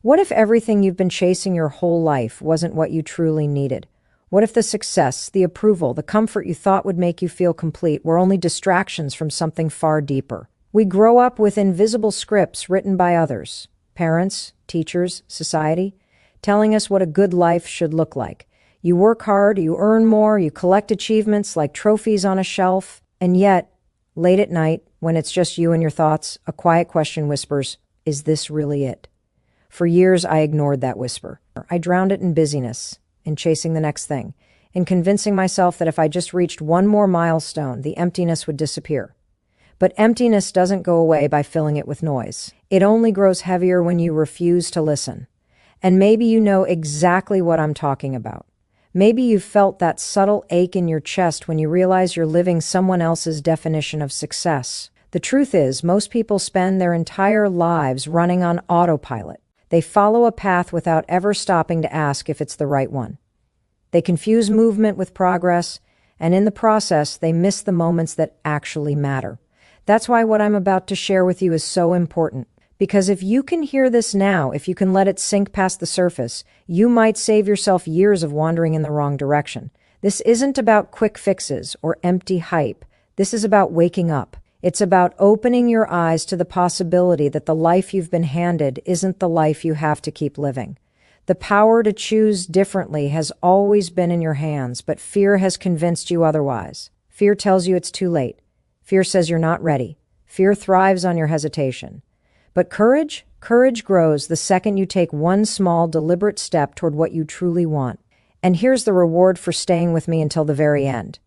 What if everything you've been chasing your whole life wasn't what you truly needed? What if the success, the approval, the comfort you thought would make you feel complete were only distractions from something far deeper? We grow up with invisible scripts written by others, parents, teachers, society, telling us what a good life should look like. You work hard, you earn more, you collect achievements like trophies on a shelf, and yet, late at night, when it's just you and your thoughts, a quiet question whispers, "Is this really it?" For years, I ignored that whisper. I drowned it in busyness, in chasing the next thing, in convincing myself that if I just reached one more milestone, the emptiness would disappear. But emptiness doesn't go away by filling it with noise. It only grows heavier when you refuse to listen. And maybe you know exactly what I'm talking about. Maybe you felt that subtle ache in your chest when you realize you're living someone else's definition of success. The truth is, most people spend their entire lives running on autopilot. They follow a path without ever stopping to ask if it's the right one. They confuse movement with progress, and in the process, they miss the moments that actually matter. That's why what I'm about to share with you is so important. Because if you can hear this now, if you can let it sink past the surface, you might save yourself years of wandering in the wrong direction. This isn't about quick fixes or empty hype. This is about waking up. It's about opening your eyes to the possibility that the life you've been handed isn't the life you have to keep living. The power to choose differently has always been in your hands, but fear has convinced you otherwise. Fear tells you it's too late. Fear says you're not ready. Fear thrives on your hesitation. But courage grows the second you take one small, deliberate step toward what you truly want. And here's the reward for staying with me until the very end.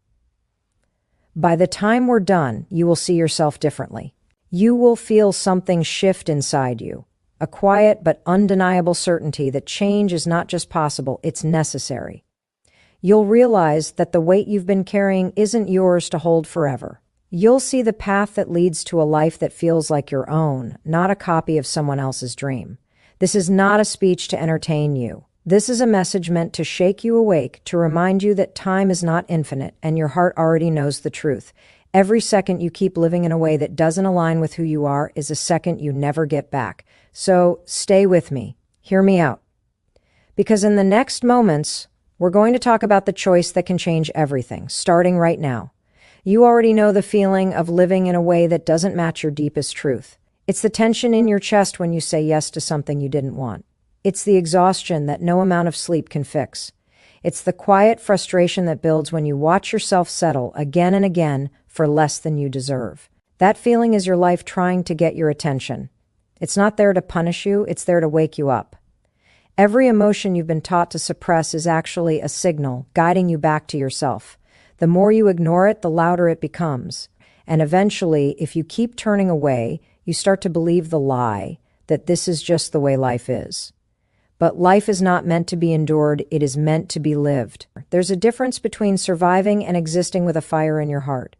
By the time we're done, you will see yourself differently. You will feel something shift inside you, a quiet but undeniable certainty that change is not just possible, it's necessary. You'll realize that the weight you've been carrying isn't yours to hold forever. You'll see the path that leads to a life that feels like your own, not a copy of someone else's dream. This is not a speech to entertain you. This is a message meant to shake you awake, to remind you that time is not infinite and your heart already knows the truth. Every second you keep living in a way that doesn't align with who you are is a second you never get back. So stay with me. Hear me out. Because in the next moments, we're going to talk about the choice that can change everything, starting right now. You already know the feeling of living in a way that doesn't match your deepest truth. It's the tension in your chest when you say yes to something you didn't want. It's the exhaustion that no amount of sleep can fix. It's the quiet frustration that builds when you watch yourself settle again and again for less than you deserve. That feeling is your life trying to get your attention. It's not there to punish you, it's there to wake you up. Every emotion you've been taught to suppress is actually a signal guiding you back to yourself. The more you ignore it, the louder it becomes. And eventually, if you keep turning away, you start to believe the lie that this is just the way life is. But life is not meant to be endured, it is meant to be lived. There's a difference between surviving and existing with a fire in your heart.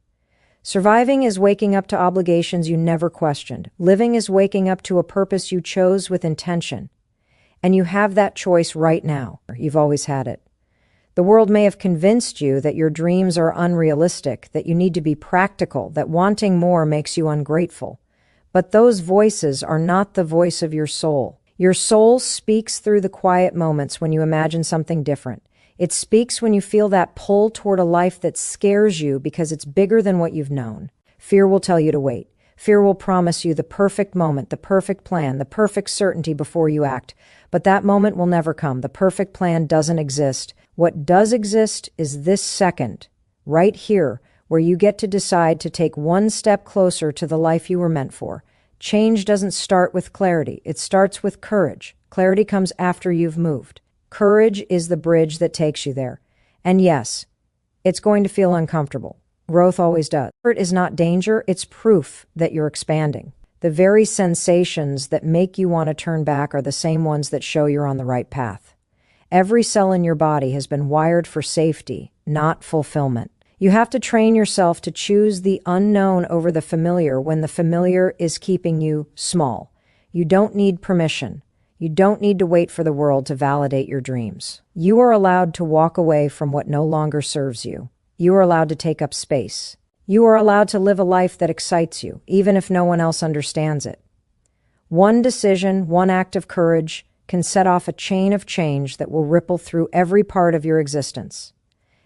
Surviving is waking up to obligations you never questioned. Living is waking up to a purpose you chose with intention. And you have that choice right now. You've always had it. The world may have convinced you that your dreams are unrealistic, that you need to be practical, that wanting more makes you ungrateful. But those voices are not the voice of your soul. Your soul speaks through the quiet moments when you imagine something different. It speaks when you feel that pull toward a life that scares you because it's bigger than what you've known. Fear will tell you to wait. Fear will promise you the perfect moment, the perfect plan, the perfect certainty before you act. But that moment will never come. The perfect plan doesn't exist. What does exist is this second, right here, where you get to decide to take one step closer to the life you were meant for. Change doesn't start with clarity. It starts with courage. Clarity comes after you've moved. Courage is the bridge that takes you there. And yes, it's going to feel uncomfortable. Growth always does. It is not danger, it's proof that you're expanding. The very sensations that make you want to turn back are the same ones that show you're on the right path. Every cell in your body has been wired for safety, not fulfillment. You have to train yourself to choose the unknown over the familiar when the familiar is keeping you small. You don't need permission. You don't need to wait for the world to validate your dreams. You are allowed to walk away from what no longer serves you. You are allowed to take up space. You are allowed to live a life that excites you, even if no one else understands it. One decision, one act of courage, can set off a chain of change that will ripple through every part of your existence.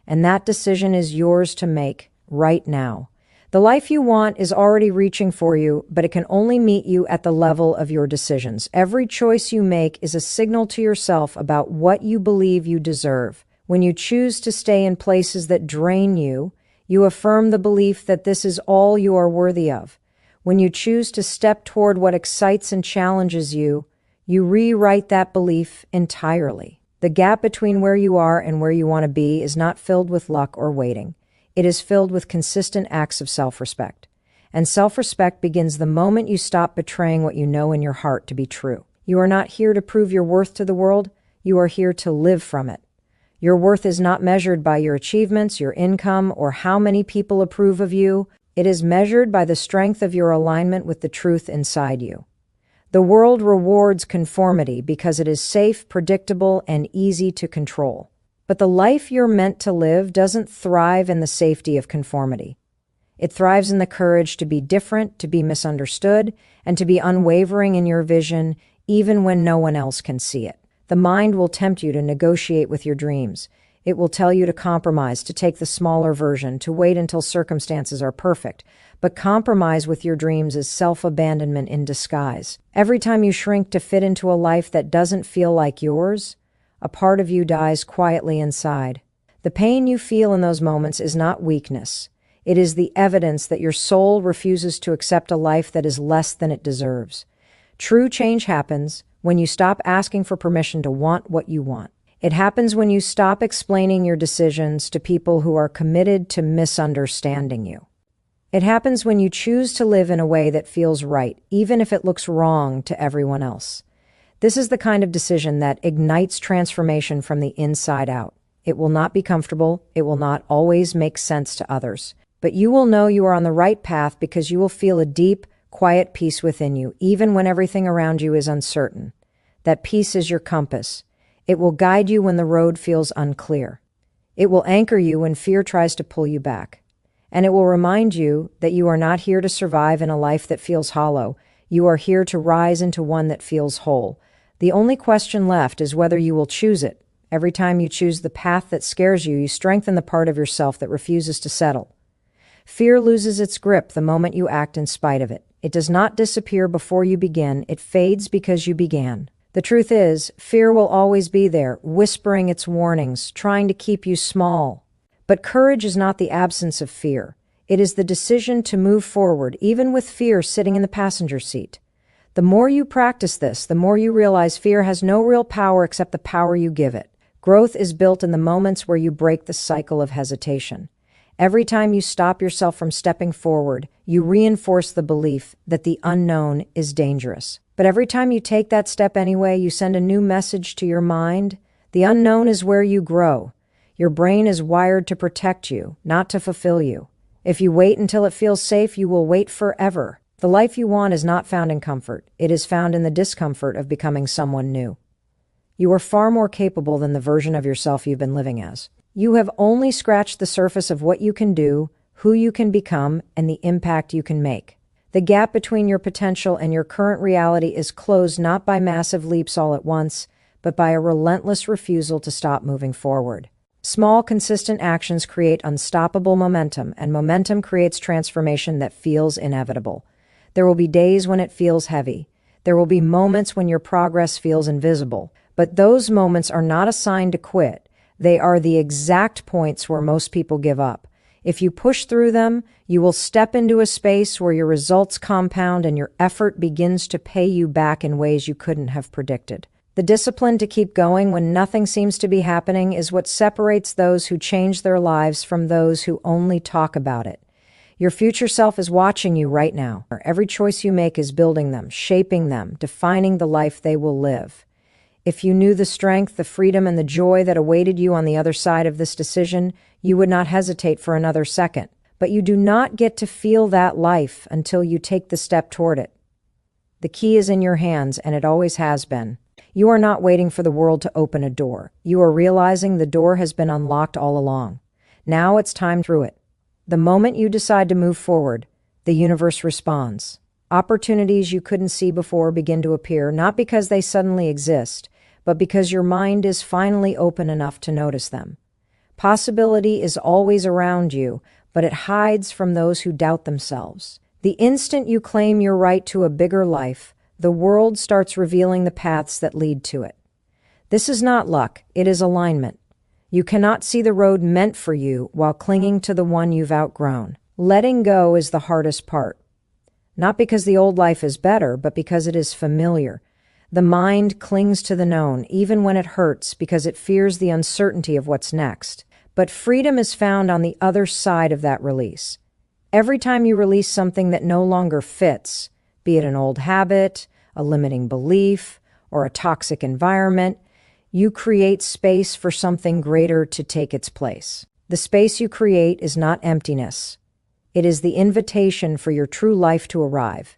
And that decision is yours to make right now. The life you want is already reaching for you, but it can only meet you at the level of your decisions. Every choice you make is a signal to yourself about what you believe you deserve. When you choose to stay in places that drain you, you affirm the belief that this is all you are worthy of. When you choose to step toward what excites and challenges you, you rewrite that belief entirely. The gap between where you are and where you want to be is not filled with luck or waiting. It is filled with consistent acts of self-respect. And self-respect begins the moment you stop betraying what you know in your heart to be true. You are not here to prove your worth to the world. You are here to live from it. Your worth is not measured by your achievements, your income, or how many people approve of you. It is measured by the strength of your alignment with the truth inside you. The world rewards conformity because it is safe, predictable, and easy to control. But the life you're meant to live doesn't thrive in the safety of conformity. It thrives in the courage to be different, to be misunderstood, and to be unwavering in your vision, even when no one else can see it. The mind will tempt you to negotiate with your dreams. It will tell you to compromise, to take the smaller version, to wait until circumstances are perfect. But compromise with your dreams is self-abandonment in disguise. Every time you shrink to fit into a life that doesn't feel like yours, a part of you dies quietly inside. The pain you feel in those moments is not weakness. It is the evidence that your soul refuses to accept a life that is less than it deserves. True change happens when you stop asking for permission to want what you want. It happens when you stop explaining your decisions to people who are committed to misunderstanding you. It happens when you choose to live in a way that feels right, even if it looks wrong to everyone else. This is the kind of decision that ignites transformation from the inside out. It will not be comfortable. It will not always make sense to others. But you will know you are on the right path because you will feel a deep, quiet peace within you, even when everything around you is uncertain. That peace is your compass. It will guide you when the road feels unclear. It will anchor you when fear tries to pull you back. And it will remind you that you are not here to survive in a life that feels hollow. You are here to rise into one that feels whole. The only question left is whether you will choose it. Every time you choose the path that scares you, you strengthen the part of yourself that refuses to settle. Fear loses its grip the moment you act in spite of it. It does not disappear before you begin. It fades because you began. The truth is, fear will always be there, whispering its warnings, trying to keep you small. But courage is not the absence of fear. It is the decision to move forward, even with fear sitting in the passenger seat. The more you practice this, the more you realize fear has no real power except the power you give it. Growth is built in the moments where you break the cycle of hesitation. Every time you stop yourself from stepping forward, you reinforce the belief that the unknown is dangerous. But every time you take that step anyway, you send a new message to your mind. The unknown is where you grow. Your brain is wired to protect you, not to fulfill you. If you wait until it feels safe, you will wait forever. The life you want is not found in comfort. It is found in the discomfort of becoming someone new. You are far more capable than the version of yourself you've been living as. You have only scratched the surface of what you can do, who you can become, and the impact you can make. The gap between your potential and your current reality is closed not by massive leaps all at once, but by a relentless refusal to stop moving forward. Small, consistent actions create unstoppable momentum, and momentum creates transformation that feels inevitable. There will be days when it feels heavy. There will be moments when your progress feels invisible. But those moments are not a sign to quit. They are the exact points where most people give up. If you push through them, you will step into a space where your results compound and your effort begins to pay you back in ways you couldn't have predicted. The discipline to keep going when nothing seems to be happening is what separates those who change their lives from those who only talk about it. Your future self is watching you right now. Every choice you make is building them, shaping them, defining the life they will live. If you knew the strength, the freedom, and the joy that awaited you on the other side of this decision, you would not hesitate for another second. But you do not get to feel that life until you take the step toward it. The key is in your hands, and it always has been. You are not waiting for the world to open a door. You are realizing the door has been unlocked all along. Now it's time through it. The moment you decide to move forward, the universe responds. Opportunities you couldn't see before begin to appear, not because they suddenly exist, but because your mind is finally open enough to notice them. Possibility is always around you, but it hides from those who doubt themselves. The instant you claim your right to a bigger life, the world starts revealing the paths that lead to it. This is not luck, it is alignment. You cannot see the road meant for you while clinging to the one you've outgrown. Letting go is the hardest part. Not because the old life is better, but because it is familiar. The mind clings to the known, even when it hurts, because it fears the uncertainty of what's next. But freedom is found on the other side of that release. Every time you release something that no longer fits, be it an old habit, a limiting belief, or a toxic environment, you create space for something greater to take its place. The space you create is not emptiness. It is the invitation for your true life to arrive.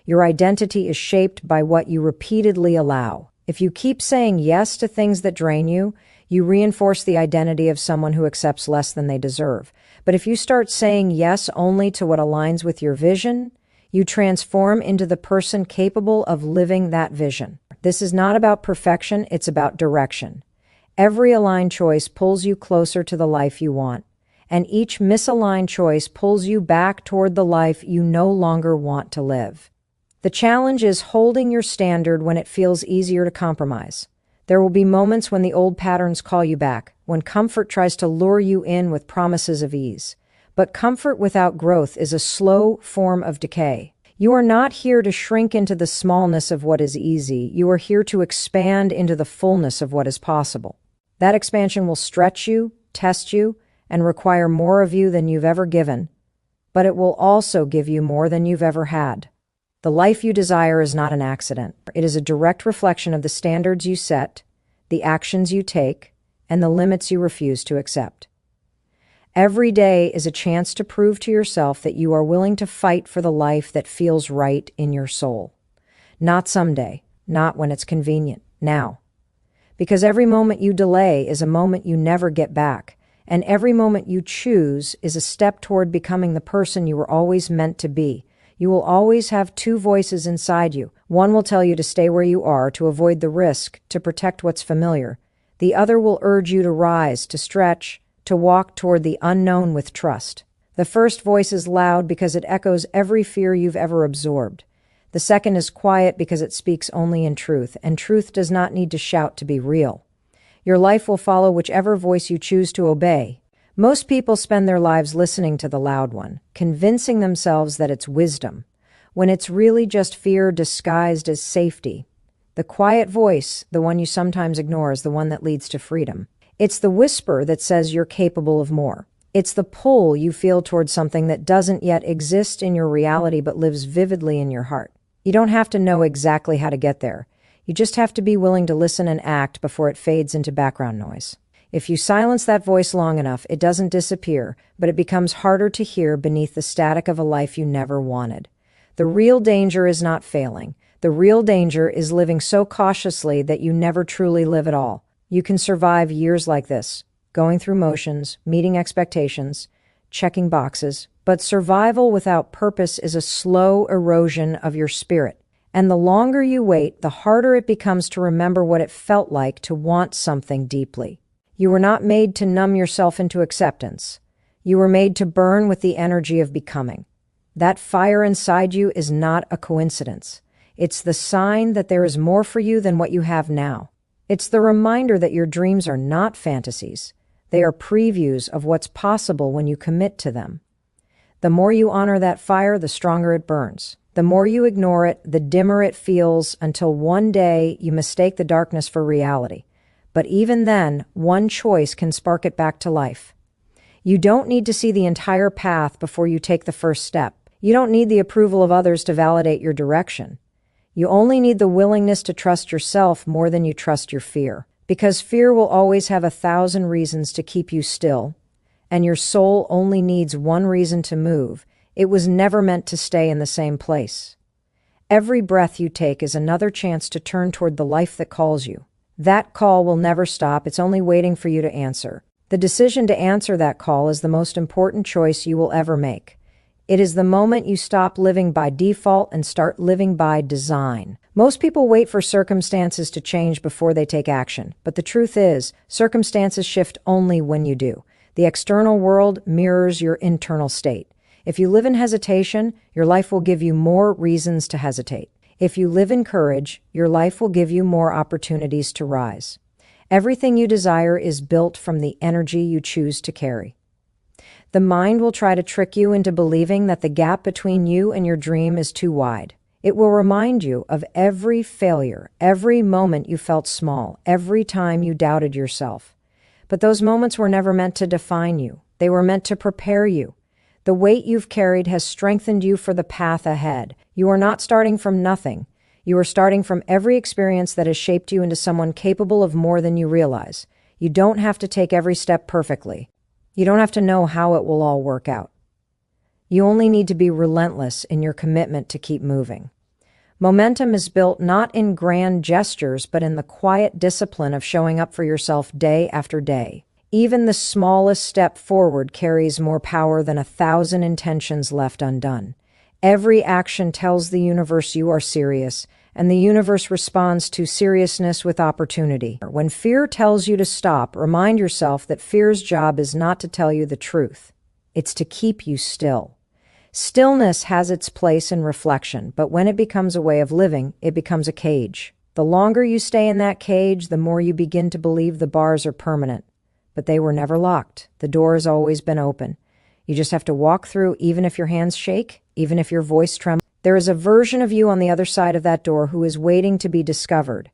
Your identity is shaped by what you repeatedly allow. If you keep saying yes to things that drain you, you reinforce the identity of someone who accepts less than they deserve. But if you start saying yes only to what aligns with your vision, you transform into the person capable of living that vision. This is not about perfection, it's about direction. Every aligned choice pulls you closer to the life you want, and each misaligned choice pulls you back toward the life you no longer want to live. The challenge is holding your standard when it feels easier to compromise. There will be moments when the old patterns call you back, when comfort tries to lure you in with promises of ease. But comfort without growth is a slow form of decay. You are not here to shrink into the smallness of what is easy. You are here to expand into the fullness of what is possible. That expansion will stretch you, test you, and require more of you than you've ever given. But it will also give you more than you've ever had. The life you desire is not an accident. It is a direct reflection of the standards you set, the actions you take, and the limits you refuse to accept. Every day is a chance to prove to yourself that you are willing to fight for the life that feels right in your soul. Not someday, not when it's convenient, now. Because every moment you delay is a moment you never get back, and every moment you choose is a step toward becoming the person you were always meant to be. You will always have two voices inside you. One will tell you to stay where you are, to avoid the risk, to protect what's familiar. The other will urge you to rise, to stretch, to walk toward the unknown with trust. The first voice is loud because it echoes every fear you've ever absorbed. The second is quiet because it speaks only in truth, and truth does not need to shout to be real. Your life will follow whichever voice you choose to obey. Most people spend their lives listening to the loud one, convincing themselves that it's wisdom, when it's really just fear disguised as safety. The quiet voice, the one you sometimes ignore, is the one that leads to freedom. It's the whisper that says you're capable of more. It's the pull you feel towards something that doesn't yet exist in your reality but lives vividly in your heart. You don't have to know exactly how to get there. You just have to be willing to listen and act before it fades into background noise. If you silence that voice long enough, it doesn't disappear, but it becomes harder to hear beneath the static of a life you never wanted. The real danger is not failing. The real danger is living so cautiously that you never truly live at all. You can survive years like this, going through motions, meeting expectations, checking boxes, but survival without purpose is a slow erosion of your spirit. And the longer you wait, the harder it becomes to remember what it felt like to want something deeply. You were not made to numb yourself into acceptance. You were made to burn with the energy of becoming. That fire inside you is not a coincidence. It's the sign that there is more for you than what you have now. It's the reminder that your dreams are not fantasies. They are previews of what's possible when you commit to them. The more you honor that fire, the stronger it burns. The more you ignore it, the dimmer it feels, until one day you mistake the darkness for reality. But even then, one choice can spark it back to life. You don't need to see the entire path before you take the first step. You don't need the approval of others to validate your direction. You only need the willingness to trust yourself more than you trust your fear. Because fear will always have 1,000 reasons to keep you still, and your soul only needs one reason to move. It was never meant to stay in the same place. Every breath you take is another chance to turn toward the life that calls you. That call will never stop. It's only waiting for you to answer. The decision to answer that call is the most important choice you will ever make. It is the moment you stop living by default and start living by design. Most people wait for circumstances to change before they take action, but the truth is, circumstances shift only when you do. The external world mirrors your internal state. If you live in hesitation, your life will give you more reasons to hesitate. If you live in courage, your life will give you more opportunities to rise. Everything you desire is built from the energy you choose to carry. The mind will try to trick you into believing that the gap between you and your dream is too wide. It will remind you of every failure, every moment you felt small, every time you doubted yourself. But those moments were never meant to define you. They were meant to prepare you. The weight you've carried has strengthened you for the path ahead. You are not starting from nothing. You are starting from every experience that has shaped you into someone capable of more than you realize. You don't have to take every step perfectly. You don't have to know how it will all work out. You only need to be relentless in your commitment to keep moving. Momentum is built not in grand gestures, but in the quiet discipline of showing up for yourself day after day. Even the smallest step forward carries more power than 1,000 intentions left undone. Every action tells the universe you are serious, and the universe responds to seriousness with opportunity. When fear tells you to stop, remind yourself that fear's job is not to tell you the truth. It's to keep you still. Stillness has its place in reflection, but when it becomes a way of living, it becomes a cage. The longer you stay in that cage, the more you begin to believe the bars are permanent. But they were never locked. The door has always been open. You just have to walk through, even if your hands shake, even if your voice trembles. There is a version of you on the other side of that door who is waiting to be discovered.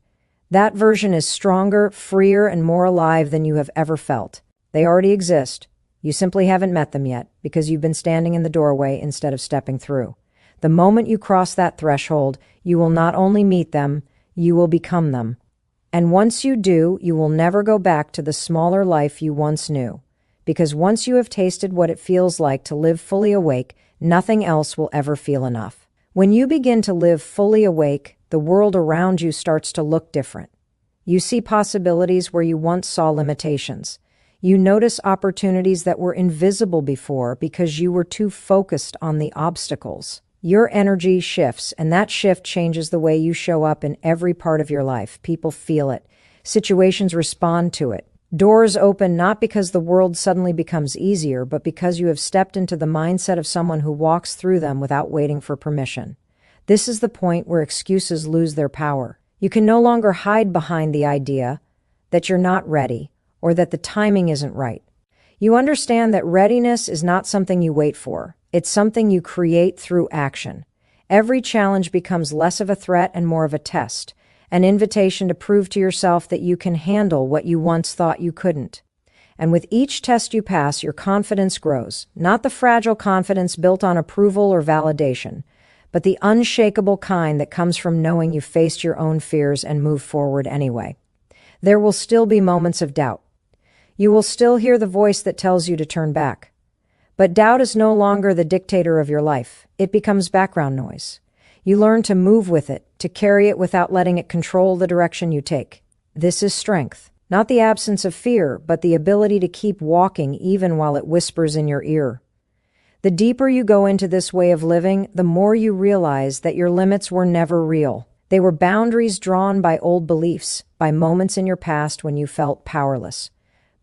That version is stronger, freer, and more alive than you have ever felt. They already exist. You simply haven't met them yet because you've been standing in the doorway instead of stepping through. The moment you cross that threshold, you will not only meet them, you will become them. And once you do, you will never go back to the smaller life you once knew. Because once you have tasted what it feels like to live fully awake, nothing else will ever feel enough. When you begin to live fully awake, the world around you starts to look different. You see possibilities where you once saw limitations. You notice opportunities that were invisible before because you were too focused on the obstacles. Your energy shifts, and that shift changes the way you show up in every part of your life. People feel it. Situations respond to it. Doors open not because the world suddenly becomes easier, but because you have stepped into the mindset of someone who walks through them without waiting for permission. This is the point where excuses lose their power. You can no longer hide behind the idea that you're not ready or that the timing isn't right. You understand that readiness is not something you wait for. It's something you create through action. Every challenge becomes less of a threat and more of a test, an invitation to prove to yourself that you can handle what you once thought you couldn't. And with each test you pass, your confidence grows, not the fragile confidence built on approval or validation, but the unshakable kind that comes from knowing you faced your own fears and moved forward anyway. There will still be moments of doubt. You will still hear the voice that tells you to turn back. But doubt is no longer the dictator of your life. It becomes background noise. You learn to move with it, to carry it without letting it control the direction you take. This is strength, not the absence of fear, but the ability to keep walking even while it whispers in your ear. The deeper you go into this way of living, the more you realize that your limits were never real. They were boundaries drawn by old beliefs, by moments in your past when you felt powerless.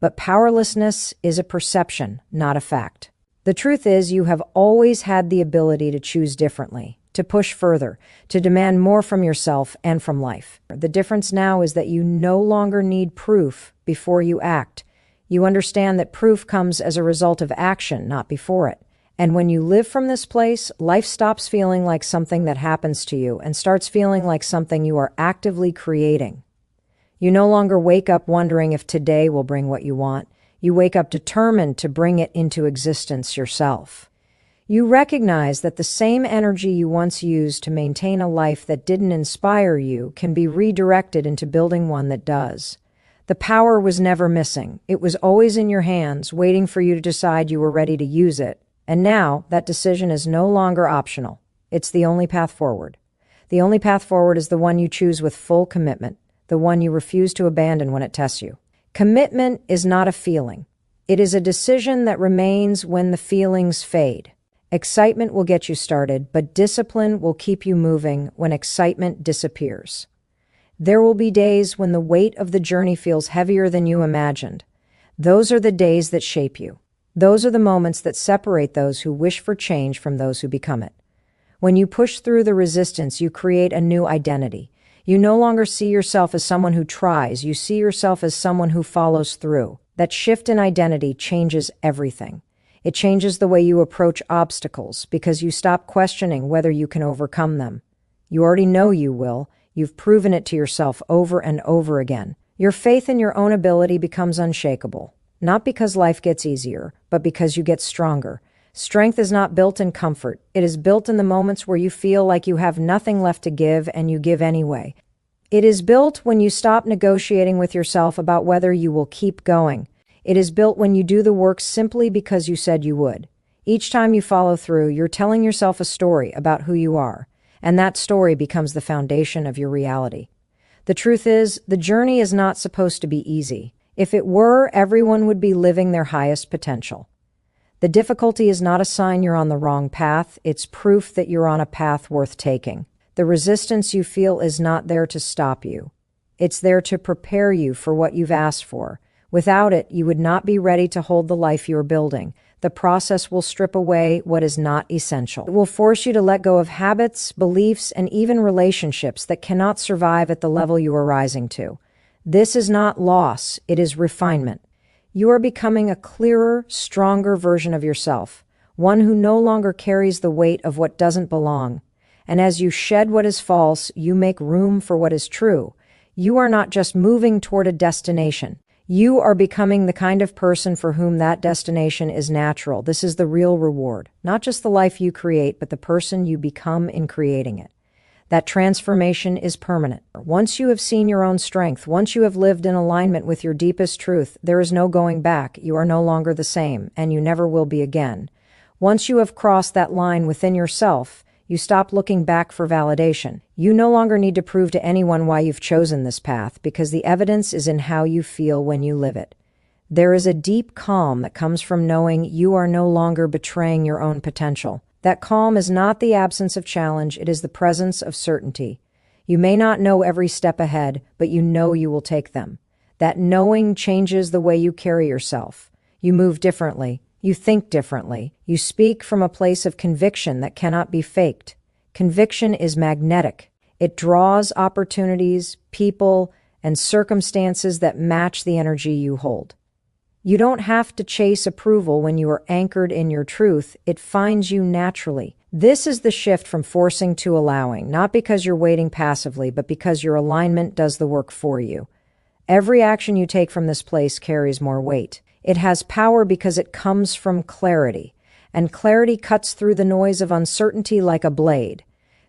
But powerlessness is a perception, not a fact. The truth is, you have always had the ability to choose differently, to push further, to demand more from yourself and from life. The difference now is that you no longer need proof before you act. You understand that proof comes as a result of action, not before it. And when you live from this place, life stops feeling like something that happens to you and starts feeling like something you are actively creating. You no longer wake up wondering if today will bring what you want. You wake up determined to bring it into existence yourself. You recognize that the same energy you once used to maintain a life that didn't inspire you can be redirected into building one that does. The power was never missing. It was always in your hands, waiting for you to decide you were ready to use it. And now, that decision is no longer optional. It's the only path forward. The only path forward is the one you choose with full commitment, the one you refuse to abandon when it tests you. Commitment is not a feeling. It is a decision that remains when the feelings fade. Excitement will get you started, but discipline will keep you moving when excitement disappears. There will be days when the weight of the journey feels heavier than you imagined. Those are the days that shape you. Those are the moments that separate those who wish for change from those who become it. When you push through the resistance, you create a new identity. You no longer see yourself as someone who tries, you see yourself as someone who follows through. That shift in identity changes everything. It changes the way you approach obstacles because you stop questioning whether you can overcome them. You already know you will. You've proven it to yourself over and over again. Your faith in your own ability becomes unshakable, not because life gets easier, but because you get stronger. Strength is not built in comfort. It is built in the moments where you feel like you have nothing left to give and you give anyway. It is built when you stop negotiating with yourself about whether you will keep going. It is built when you do the work simply because you said you would. Each time you follow through, you're telling yourself a story about who you are, and that story becomes the foundation of your reality. The truth is, the journey is not supposed to be easy. If it were, everyone would be living their highest potential. The difficulty is not a sign you're on the wrong path, it's proof that you're on a path worth taking. The resistance you feel is not there to stop you. It's there to prepare you for what you've asked for. Without it, you would not be ready to hold the life you're building. The process will strip away what is not essential. It will force you to let go of habits, beliefs, and even relationships that cannot survive at the level you are rising to. This is not loss, it is refinement. You are becoming a clearer, stronger version of yourself, one who no longer carries the weight of what doesn't belong. And as you shed what is false, you make room for what is true. You are not just moving toward a destination. You are becoming the kind of person for whom that destination is natural. This is the real reward, not just the life you create, but the person you become in creating it. That transformation is permanent. Once you have seen your own strength, once you have lived in alignment with your deepest truth, there is no going back. You are no longer the same, and you never will be again. Once you have crossed that line within yourself, you stop looking back for validation. You no longer need to prove to anyone why you've chosen this path, because the evidence is in how you feel when you live it. There is a deep calm that comes from knowing you are no longer betraying your own potential. That calm is not the absence of challenge, it is the presence of certainty. You may not know every step ahead, but you know you will take them. That knowing changes the way you carry yourself. You move differently. You think differently. You speak from a place of conviction that cannot be faked. Conviction is magnetic. It draws opportunities, people, and circumstances that match the energy you hold. You don't have to chase approval when you are anchored in your truth. It finds you naturally. This is the shift from forcing to allowing, not because you're waiting passively, but because your alignment does the work for you. Every action you take from this place carries more weight. It has power because it comes from clarity, and clarity cuts through the noise of uncertainty like a blade.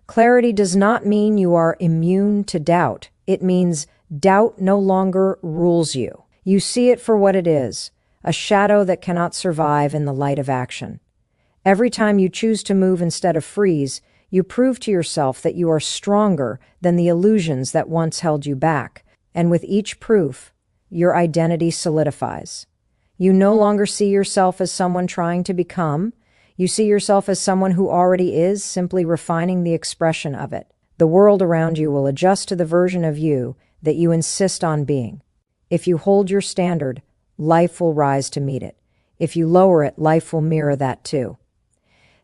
Clarity does not mean you are immune to doubt. It means doubt no longer rules you. You see it for what it is, a shadow that cannot survive in the light of action. Every time you choose to move instead of freeze, you prove to yourself that you are stronger than the illusions that once held you back. And with each proof, your identity solidifies. You no longer see yourself as someone trying to become. You see yourself as someone who already is, simply refining the expression of it. The world around you will adjust to the version of you that you insist on being. If you hold your standard, life will rise to meet it. If you lower it, life will mirror that too.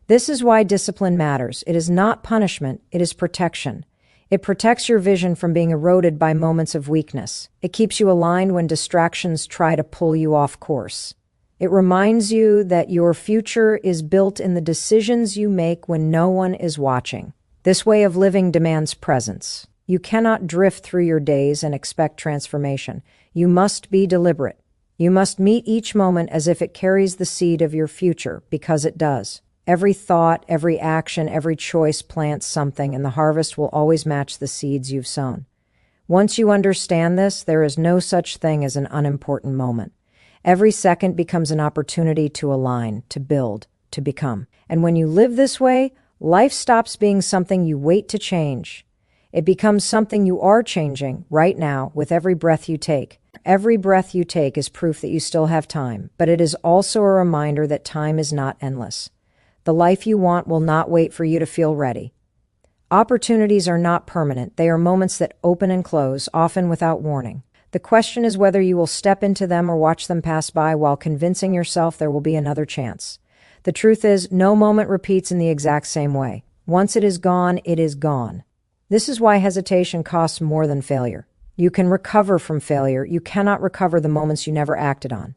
This is why discipline matters. It is not punishment, it is protection. It protects your vision from being eroded by moments of weakness. It keeps you aligned when distractions try to pull you off course. It reminds you that your future is built in the decisions you make when no one is watching. This way of living demands presence. You cannot drift through your days and expect transformation. You must be deliberate. You must meet each moment as if it carries the seed of your future, because it does. Every thought, every action, every choice plants something, and the harvest will always match the seeds you've sown. Once you understand this, there is no such thing as an unimportant moment. Every second becomes an opportunity to align, to build, to become. And when you live this way, life stops being something you wait to change. It becomes something you are changing right now with every breath you take. Every breath you take is proof that you still have time, but it is also a reminder that time is not endless. The life you want will not wait for you to feel ready. Opportunities are not permanent. They are moments that open and close, often without warning. The question is whether you will step into them or watch them pass by while convincing yourself there will be another chance. The truth is, no moment repeats in the exact same way. Once it is gone, it is gone. This is why hesitation costs more than failure. You can recover from failure. You cannot recover the moments you never acted on.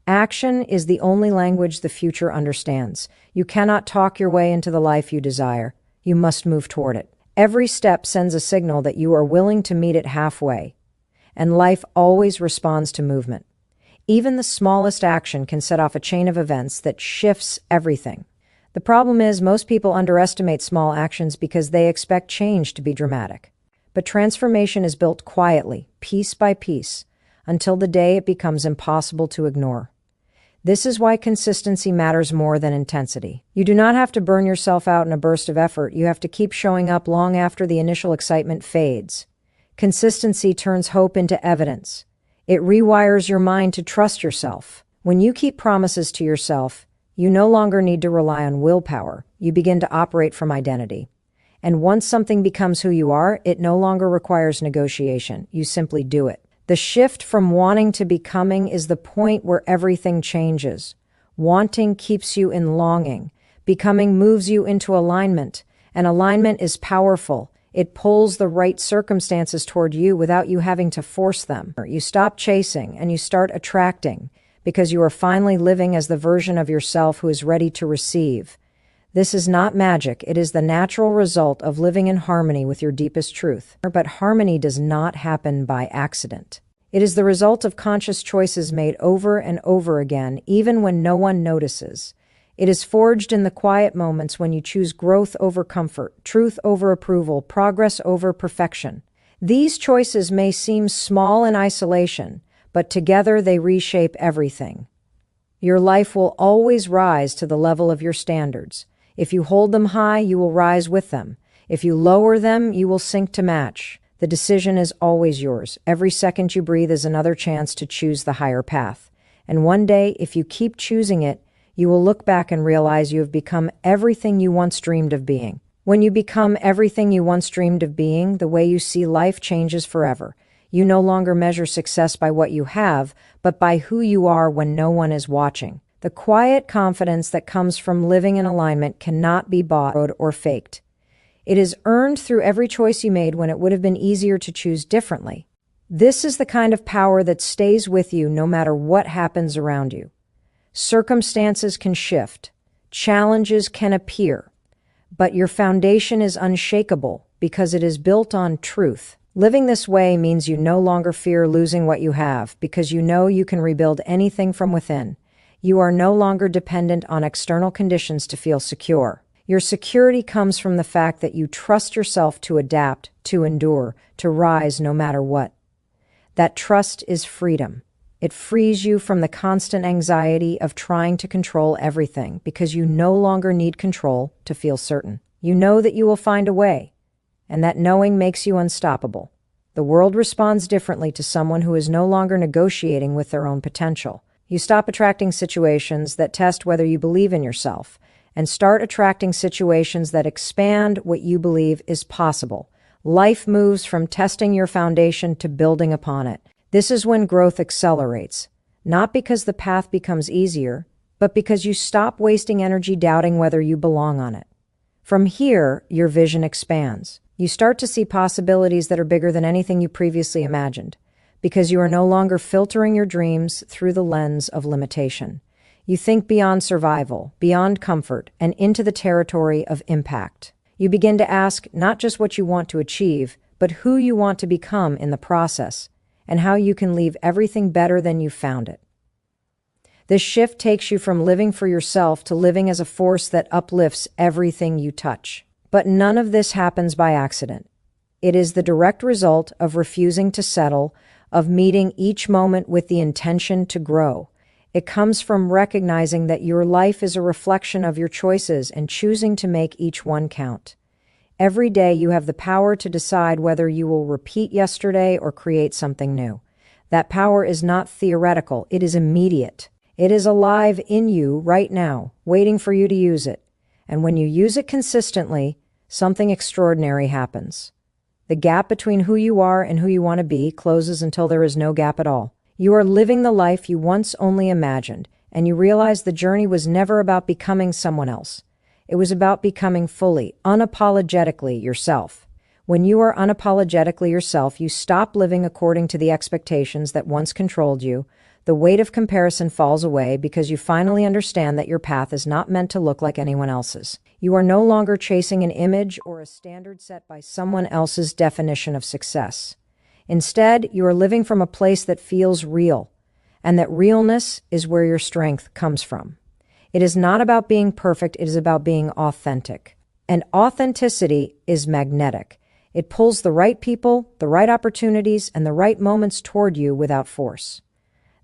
Action is the only language the future understands. You cannot talk your way into the life you desire. You must move toward it. Every step sends a signal that you are willing to meet it halfway. And life always responds to movement. Even the smallest action can set off a chain of events that shifts everything. The problem is, most people underestimate small actions because they expect change to be dramatic. But transformation is built quietly, piece by piece, until the day it becomes impossible to ignore. This is why consistency matters more than intensity. You do not have to burn yourself out in a burst of effort. You have to keep showing up long after the initial excitement fades. Consistency turns hope into evidence. It rewires your mind to trust yourself. When you keep promises to yourself, you no longer need to rely on willpower. You begin to operate from identity. And once something becomes who you are, it no longer requires negotiation. You simply do it. The shift from wanting to becoming is the point where everything changes. Wanting keeps you in longing. Becoming moves you into alignment. And alignment is powerful. It pulls the right circumstances toward you without you having to force them. You stop chasing and you start attracting because you are finally living as the version of yourself who is ready to receive. This is not magic. It is the natural result of living in harmony with your deepest truth. But harmony does not happen by accident. It is the result of conscious choices made over and over again, even when no one notices. It is forged in the quiet moments when you choose growth over comfort, truth over approval, progress over perfection. These choices may seem small in isolation, but together they reshape everything. Your life will always rise to the level of your standards. If you hold them high, you will rise with them. If you lower them, you will sink to match. The decision is always yours. Every second you breathe is another chance to choose the higher path. And one day, if you keep choosing it, you will look back and realize you have become everything you once dreamed of being. When you become everything you once dreamed of being, the way you see life changes forever. You no longer measure success by what you have, but by who you are when no one is watching. The quiet confidence that comes from living in alignment cannot be bought or faked. It is earned through every choice you made when it would have been easier to choose differently. This is the kind of power that stays with you no matter what happens around you. Circumstances can shift, challenges can appear, but your foundation is unshakable because it is built on truth. Living this way means you no longer fear losing what you have because you know you can rebuild anything from within. You are no longer dependent on external conditions to feel secure. Your security comes from the fact that you trust yourself to adapt, to endure, to rise no matter what. That trust is freedom. It frees you from the constant anxiety of trying to control everything because you no longer need control to feel certain. You know that you will find a way, and that knowing makes you unstoppable. The world responds differently to someone who is no longer negotiating with their own potential. You stop attracting situations that test whether you believe in yourself and start attracting situations that expand what you believe is possible. Life moves from testing your foundation to building upon it. This is when growth accelerates, not because the path becomes easier, but because you stop wasting energy doubting whether you belong on it. From here, your vision expands. You start to see possibilities that are bigger than anything you previously imagined, because you are no longer filtering your dreams through the lens of limitation. You think beyond survival, beyond comfort, and into the territory of impact. You begin to ask not just what you want to achieve, but who you want to become in the process, and how you can leave everything better than you found it. This shift takes you from living for yourself to living as a force that uplifts everything you touch. But none of this happens by accident. It is the direct result of refusing to settle, of meeting each moment with the intention to grow. It comes from recognizing that your life is a reflection of your choices and choosing to make each one count. Every day you have the power to decide whether you will repeat yesterday or create something new. That power is not theoretical, it is immediate. It is alive in you right now, waiting for you to use it. And when you use it consistently, something extraordinary happens. The gap between who you are and who you want to be closes until there is no gap at all. You are living the life you once only imagined, and you realize the journey was never about becoming someone else. It was about becoming fully, unapologetically yourself. When you are unapologetically yourself, you stop living according to the expectations that once controlled you. The weight of comparison falls away because you finally understand that your path is not meant to look like anyone else's. You are no longer chasing an image or a standard set by someone else's definition of success. Instead, you are living from a place that feels real, and that realness is where your strength comes from. It is not about being perfect, it is about being authentic. And authenticity is magnetic. It pulls the right people, the right opportunities, and the right moments toward you without force.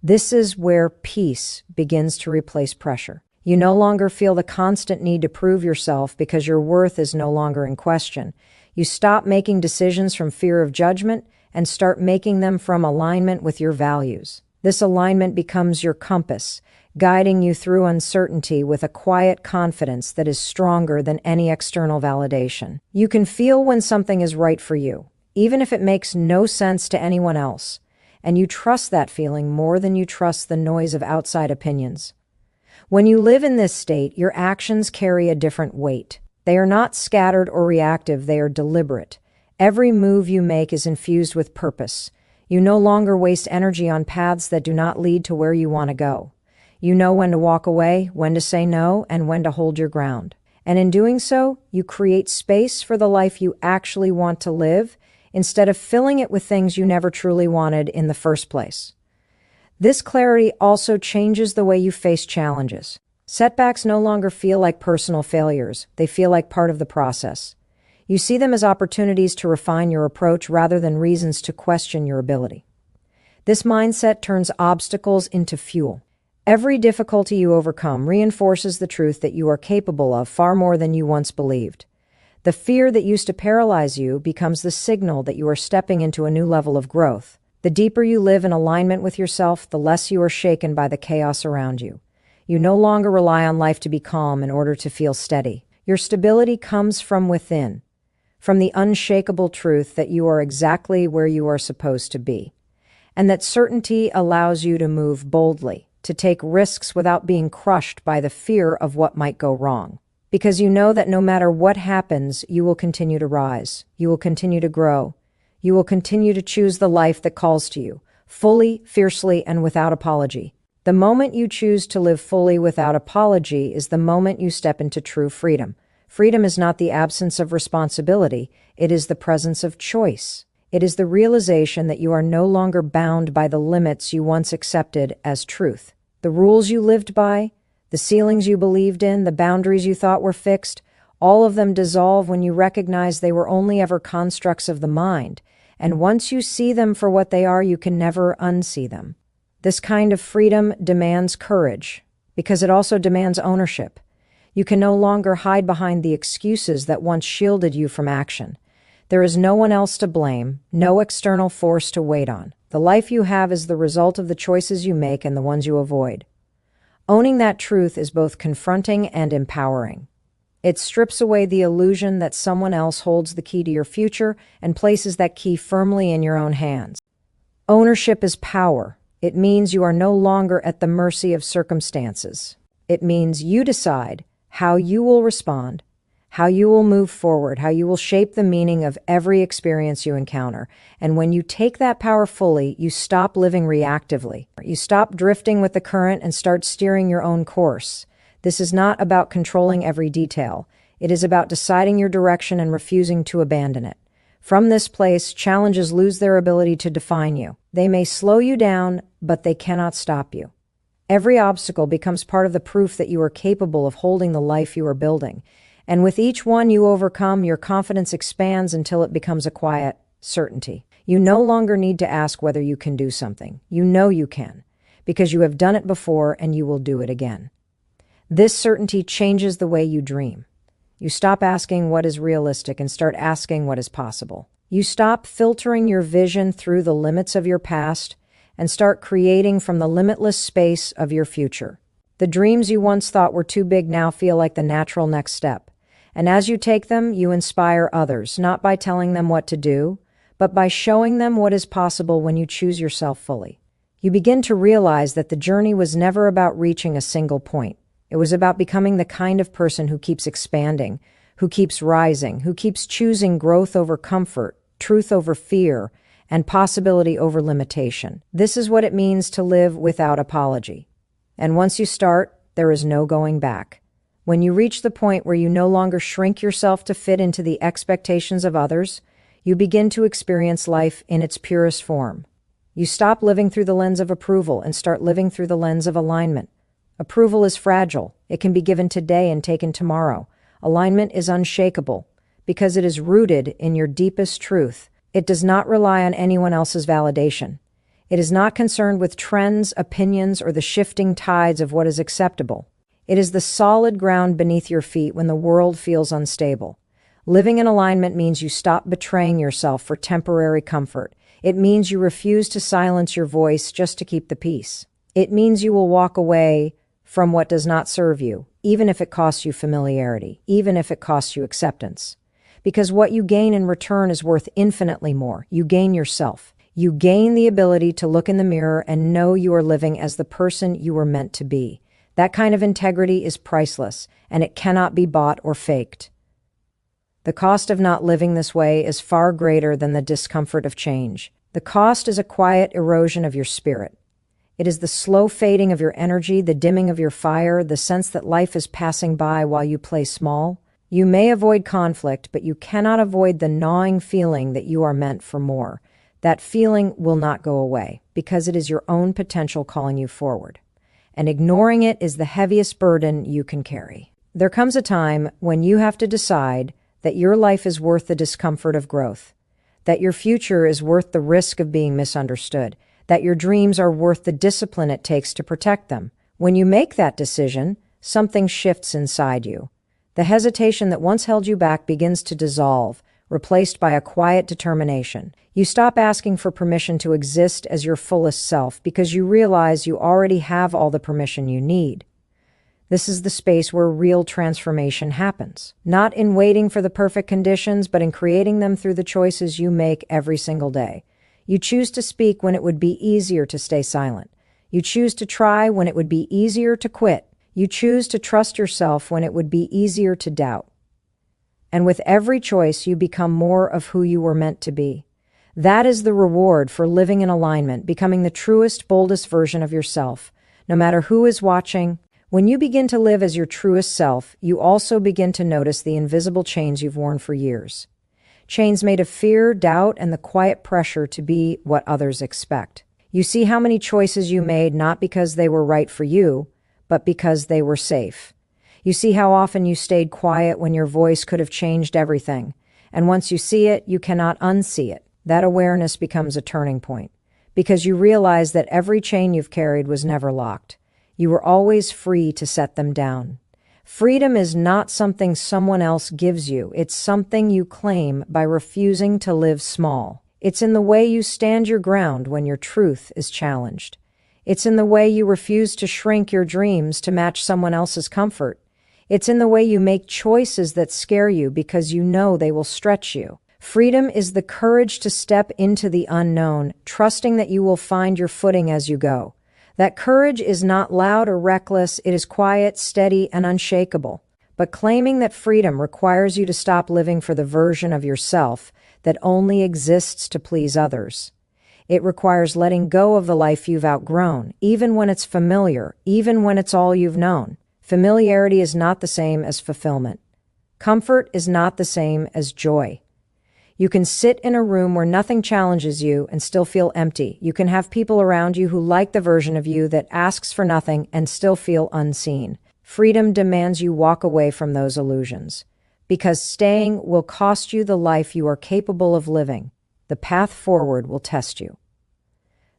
This is where peace begins to replace pressure. You no longer feel the constant need to prove yourself because your worth is no longer in question. You stop making decisions from fear of judgment and start making them from alignment with your values. This alignment becomes your compass, guiding you through uncertainty with a quiet confidence that is stronger than any external validation. You can feel when something is right for you, even if it makes no sense to anyone else. And you trust that feeling more than you trust the noise of outside opinions. When you live in this state, your actions carry a different weight. They are not scattered or reactive, they are deliberate. Every move you make is infused with purpose. You no longer waste energy on paths that do not lead to where you want to go. You know when to walk away, when to say no, and when to hold your ground. And in doing so, you create space for the life you actually want to live, instead of filling it with things you never truly wanted in the first place. This clarity also changes the way you face challenges. Setbacks no longer feel like personal failures. They feel like part of the process. You see them as opportunities to refine your approach rather than reasons to question your ability. This mindset turns obstacles into fuel. Every difficulty you overcome reinforces the truth that you are capable of far more than you once believed. The fear that used to paralyze you becomes the signal that you are stepping into a new level of growth. The deeper you live in alignment with yourself, the less you are shaken by the chaos around you. You no longer rely on life to be calm in order to feel steady. Your stability comes from within, from the unshakable truth that you are exactly where you are supposed to be, and that certainty allows you to move boldly, to take risks without being crushed by the fear of what might go wrong. Because you know that no matter what happens, you will continue to rise. You will continue to grow. You will continue to choose the life that calls to you, fully, fiercely, and without apology. The moment you choose to live fully without apology is the moment you step into true freedom. Freedom is not the absence of responsibility. It is the presence of choice. It is the realization that you are no longer bound by the limits you once accepted as truth. The rules you lived by, the ceilings you believed in, the boundaries you thought were fixed, all of them dissolve when you recognize they were only ever constructs of the mind. And once you see them for what they are, you can never unsee them. This kind of freedom demands courage, because it also demands ownership. You can no longer hide behind the excuses that once shielded you from action. There is no one else to blame, no external force to wait on. The life you have is the result of the choices you make and the ones you avoid. Owning that truth is both confronting and empowering. It strips away the illusion that someone else holds the key to your future and places that key firmly in your own hands. Ownership is power. It means you are no longer at the mercy of circumstances. It means you decide how you will respond, how you will move forward, how you will shape the meaning of every experience you encounter. And when you take that power fully, you stop living reactively. You stop drifting with the current and start steering your own course. This is not about controlling every detail. It is about deciding your direction and refusing to abandon it. From this place, challenges lose their ability to define you. They may slow you down, but they cannot stop you. Every obstacle becomes part of the proof that you are capable of holding the life you are building. And with each one you overcome, your confidence expands until it becomes a quiet certainty. You no longer need to ask whether you can do something. You know you can, because you have done it before and you will do it again. This certainty changes the way you dream. You stop asking what is realistic and start asking what is possible. You stop filtering your vision through the limits of your past and start creating from the limitless space of your future. The dreams you once thought were too big now feel like the natural next step. And as you take them, you inspire others, not by telling them what to do, but by showing them what is possible when you choose yourself fully. You begin to realize that the journey was never about reaching a single point. It was about becoming the kind of person who keeps expanding, who keeps rising, who keeps choosing growth over comfort, truth over fear, and possibility over limitation. This is what it means to live without apology. And once you start, there is no going back. When you reach the point where you no longer shrink yourself to fit into the expectations of others, you begin to experience life in its purest form. You stop living through the lens of approval and start living through the lens of alignment. Approval is fragile. It can be given today and taken tomorrow. Alignment is unshakable because it is rooted in your deepest truth. It does not rely on anyone else's validation. It is not concerned with trends, opinions, or the shifting tides of what is acceptable. It is the solid ground beneath your feet when the world feels unstable. Living in alignment means you stop betraying yourself for temporary comfort. It means you refuse to silence your voice just to keep the peace. It means you will walk away from what does not serve you, even if it costs you familiarity, even if it costs you acceptance. Because what you gain in return is worth infinitely more. You gain yourself. You gain the ability to look in the mirror and know you are living as the person you were meant to be. That kind of integrity is priceless, and it cannot be bought or faked. The cost of not living this way is far greater than the discomfort of change. The cost is a quiet erosion of your spirit. It is the slow fading of your energy, the dimming of your fire, the sense that life is passing by while you play small. You may avoid conflict, but you cannot avoid the gnawing feeling that you are meant for more. That feeling will not go away because it is your own potential calling you forward. And ignoring it is the heaviest burden you can carry. There comes a time when you have to decide that your life is worth the discomfort of growth, that your future is worth the risk of being misunderstood, that your dreams are worth the discipline it takes to protect them. When you make that decision, something shifts inside you. The hesitation that once held you back begins to dissolve, replaced by a quiet determination. You stop asking for permission to exist as your fullest self because you realize you already have all the permission you need. This is the space where real transformation happens, not in waiting for the perfect conditions, but in creating them through the choices you make every single day. You choose to speak when it would be easier to stay silent. You choose to try when it would be easier to quit. You choose to trust yourself when it would be easier to doubt. And with every choice, you become more of who you were meant to be. That is the reward for living in alignment, becoming the truest, boldest version of yourself, no matter who is watching. When you begin to live as your truest self, you also begin to notice the invisible chains you've worn for years. Chains made of fear, doubt, and the quiet pressure to be what others expect. You see how many choices you made not because they were right for you, but because they were safe. You see how often you stayed quiet when your voice could have changed everything. And once you see it, you cannot unsee it. That awareness becomes a turning point, because you realize that every chain you've carried was never locked. You were always free to set them down. Freedom is not something someone else gives you. It's something you claim by refusing to live small. It's in the way you stand your ground when your truth is challenged. It's in the way you refuse to shrink your dreams to match someone else's comfort. It's in the way you make choices that scare you because you know they will stretch you. Freedom is the courage to step into the unknown, trusting that you will find your footing as you go. That courage is not loud or reckless, it is quiet, steady, and unshakable. But claiming that freedom requires you to stop living for the version of yourself that only exists to please others. It requires letting go of the life you've outgrown, even when it's familiar, even when it's all you've known. Familiarity is not the same as fulfillment. Comfort is not the same as joy. You can sit in a room where nothing challenges you and still feel empty. You can have people around you who like the version of you that asks for nothing and still feel unseen. Freedom demands you walk away from those illusions, because staying will cost you the life you are capable of living. The path forward will test you.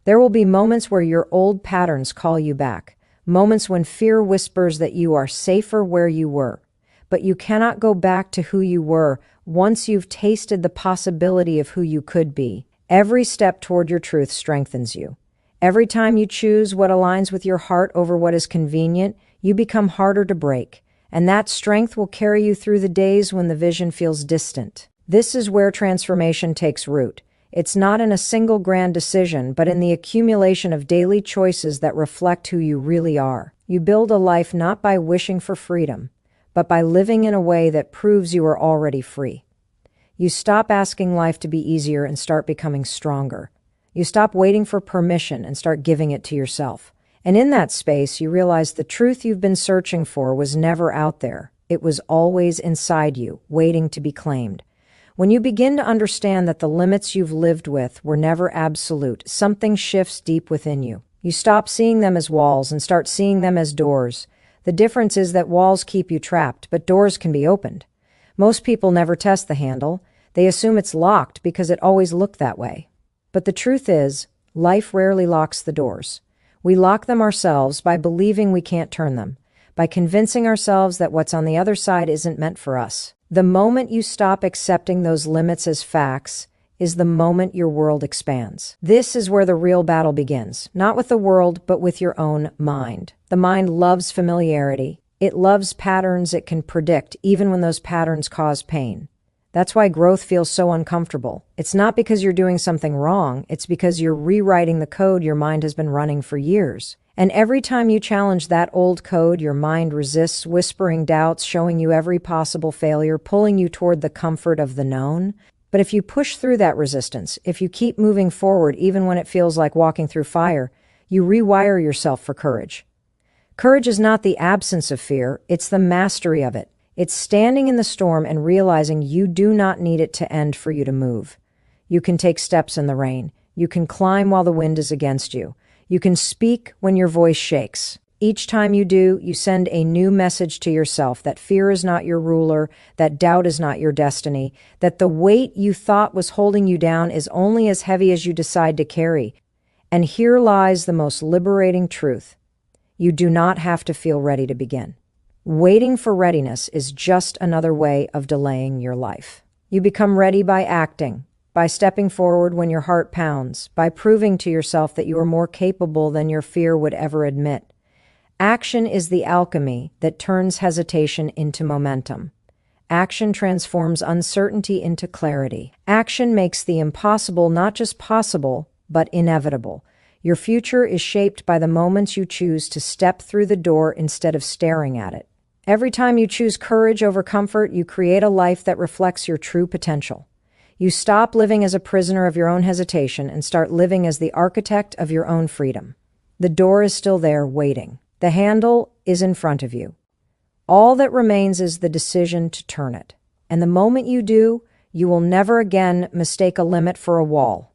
There will be moments where your old patterns call you back, moments when fear whispers that you are safer where you were. But you cannot go back to who you were once you've tasted the possibility of who you could be. Every step toward your truth strengthens you. Every time you choose what aligns with your heart over what is convenient, you become harder to break, and that strength will carry you through the days when the vision feels distant. This is where transformation takes root. It's not in a single grand decision, but in the accumulation of daily choices that reflect who you really are. You build a life not by wishing for freedom, but by living in a way that proves you are already free. You stop asking life to be easier and start becoming stronger. You stop waiting for permission and start giving it to yourself. And in that space, you realize the truth you've been searching for was never out there. It was always inside you, waiting to be claimed. When you begin to understand that the limits you've lived with were never absolute, something shifts deep within you. You stop seeing them as walls and start seeing them as doors. The difference is that walls keep you trapped, but doors can be opened. Most people never test the handle. They assume it's locked because it always looked that way. But the truth is, life rarely locks the doors. We lock them ourselves by believing we can't turn them, by convincing ourselves that what's on the other side isn't meant for us. The moment you stop accepting those limits as facts is the moment your world expands. This is where the real battle begins, not with the world, but with your own mind. The mind loves familiarity. It loves patterns it can predict, even when those patterns cause pain. That's why growth feels so uncomfortable. It's not because you're doing something wrong, it's because you're rewriting the code your mind has been running for years. And every time you challenge that old code, your mind resists, whispering doubts, showing you every possible failure, pulling you toward the comfort of the known. But if you push through that resistance, if you keep moving forward even when it feels like walking through fire, you rewire yourself for courage. Courage is not the absence of fear, it's the mastery of it. It's standing in the storm and realizing you do not need it to end for you to move. You can take steps in the rain. You can climb while the wind is against you. You can speak when your voice shakes. Each time you do, you send a new message to yourself that fear is not your ruler, that doubt is not your destiny, that the weight you thought was holding you down is only as heavy as you decide to carry. And here lies the most liberating truth. You do not have to feel ready to begin. Waiting for readiness is just another way of delaying your life. You become ready by acting, by stepping forward when your heart pounds, by proving to yourself that you are more capable than your fear would ever admit. Action is the alchemy that turns hesitation into momentum. Action transforms uncertainty into clarity. Action makes the impossible not just possible, but inevitable. Your future is shaped by the moments you choose to step through the door instead of staring at it. Every time you choose courage over comfort, you create a life that reflects your true potential. You stop living as a prisoner of your own hesitation and start living as the architect of your own freedom. The door is still there, waiting. The handle is in front of you. All that remains is the decision to turn it. And the moment you do, you will never again mistake a limit for a wall.